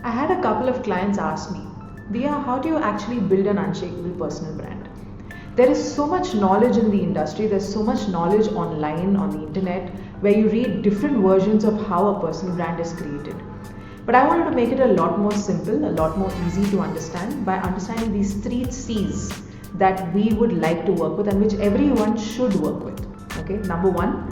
I had a couple of clients ask me, Diya, how do you actually build an unshakable personal brand? There is so much knowledge in the industry, there's so much knowledge online, on the internet, where you read different versions of how a personal brand is created. But I wanted to make it a lot more simple, a lot more easy to understand by understanding these 3 C's that we would like to work with and which everyone should work with. Okay, number 1,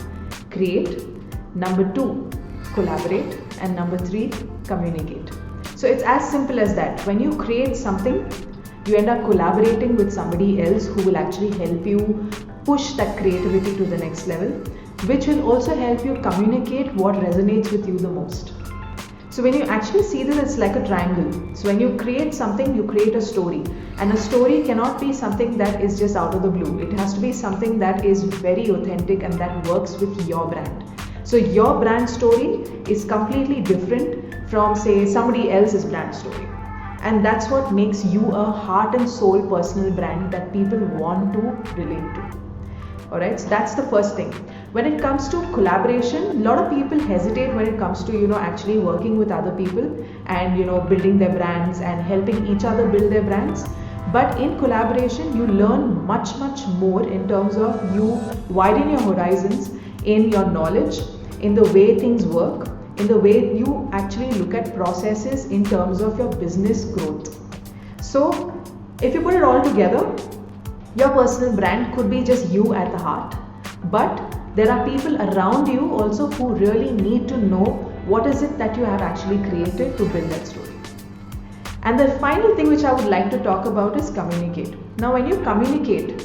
create. Number 2, collaborate. And number 3, communicate. So it's as simple as that. When you create something, you end up collaborating with somebody else who will actually help you push that creativity to the next level, which will also help you communicate what resonates with you the most. So when you actually see this, it's like a triangle. So when you create something, you create a story. And a story cannot be something that is just out of the blue. It has to be something that is very authentic and that works with your brand. So your brand story is completely different from, say, somebody else's brand story. And that's what makes you a heart and soul personal brand that people want to relate to. Alright, so that's the first thing. When it comes to collaboration, a lot of people hesitate when it comes to, actually working with other people and, building their brands and helping each other build their brands. But in collaboration, you learn much, much more in terms of you widen your horizons in your knowledge, in the way things work, in the way you actually look at processes in terms of your business growth. So if you put it all together, your personal brand could be just you at the heart, but there are people around you also who really need to know what is it that you have actually created to build that story. And the final thing which I would like to talk about is communicate. Now when you communicate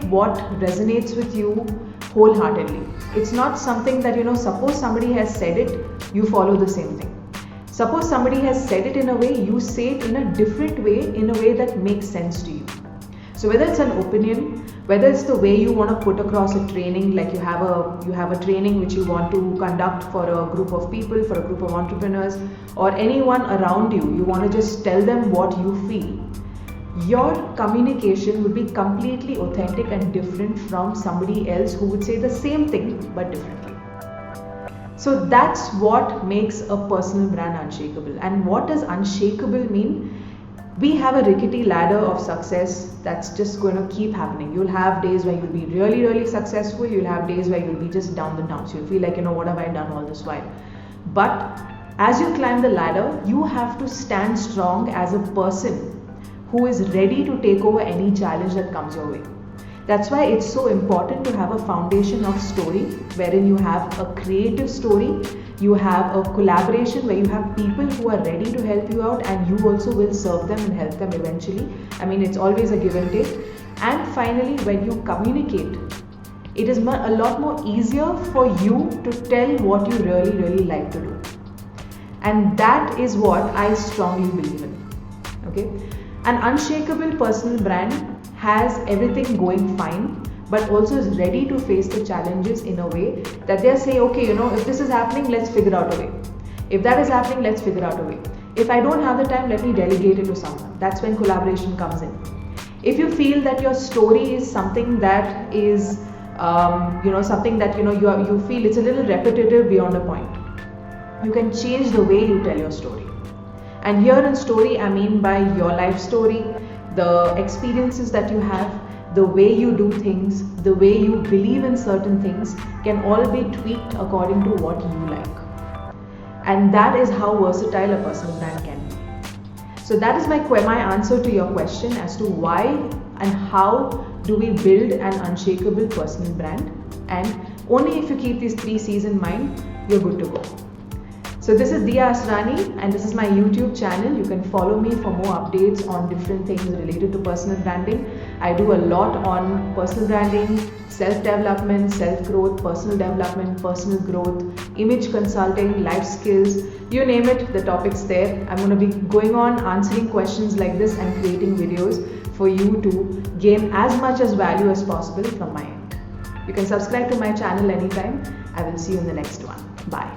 what resonates with you wholeheartedly. It's not something that, suppose somebody has said it, you follow the same thing. Suppose somebody has said it in a way, you say it in a different way, in a way that makes sense to you. So whether it's an opinion, whether it's the way you want to put across a training, like you have a training which you want to conduct for a group of people, for a group of entrepreneurs, or anyone around you, you want to just tell them what you feel. Your communication would be completely authentic and different from somebody else who would say the same thing but differently. So that's what makes a personal brand unshakable. And what does unshakable mean? We have a rickety ladder of success that's just going to keep happening. You'll have days where you'll be really, really successful. You'll have days where you'll be just down the dumps. You'll feel like, what have I done all this while? But as you climb the ladder, you have to stand strong as a person who is ready to take over any challenge that comes your way. That's why it's so important to have a foundation of story, wherein you have a creative story, you have a collaboration where you have people who are ready to help you out and you also will serve them and help them eventually. It's always a give and take. And finally, when you communicate, it is a lot more easier for you to tell what you really, really like to do. And that is what I strongly believe in. Okay? An unshakable personal brand has everything going fine, but also is ready to face the challenges in a way that they say, okay, if this is happening, let's figure out a way. If that is happening, let's figure out a way. If I don't have the time, let me delegate it to someone. That's when collaboration comes in. If you feel that your story is something that is, something that, you feel it's a little repetitive beyond a point, you can change the way you tell your story. And here in story, I mean by your life story, the experiences that you have, the way you do things, the way you believe in certain things can all be tweaked according to what you like. And that is how versatile a personal brand can be. So that is my answer to your question as to why and how do we build an unshakable personal brand. And only if you keep these 3 C's in mind, you're good to go. So this is Diya Asrani and this is my YouTube channel. You can follow me for more updates on different things related to personal branding. I do a lot on personal branding, self-development, self-growth, personal development, personal growth, image consulting, life skills, you name it, the topic's there. I'm going to be going on answering questions like this and creating videos for you to gain as much as value as possible from my end. You can subscribe to my channel anytime. I will see you in the next one. Bye.